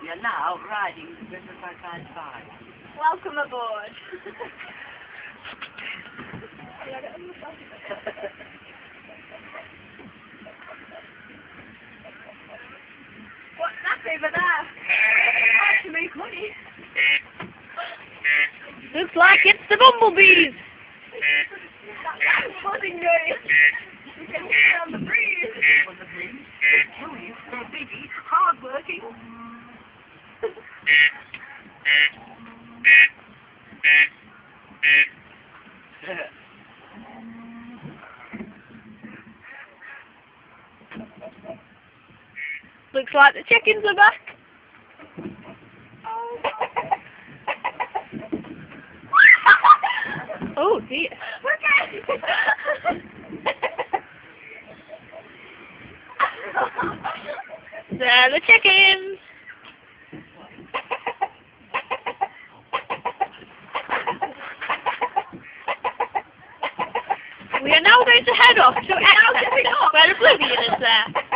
We are now riding the river side by side. Welcome aboard. What's that over there? To make money. Looks like it's the bumblebees. That's buzzing noise. You can hear it on the breeze. On the breeze, they're busy, hard-working. Looks like the chickens are back. Oh dear. There the chickens. We are now going to head off to where Oblivion is there.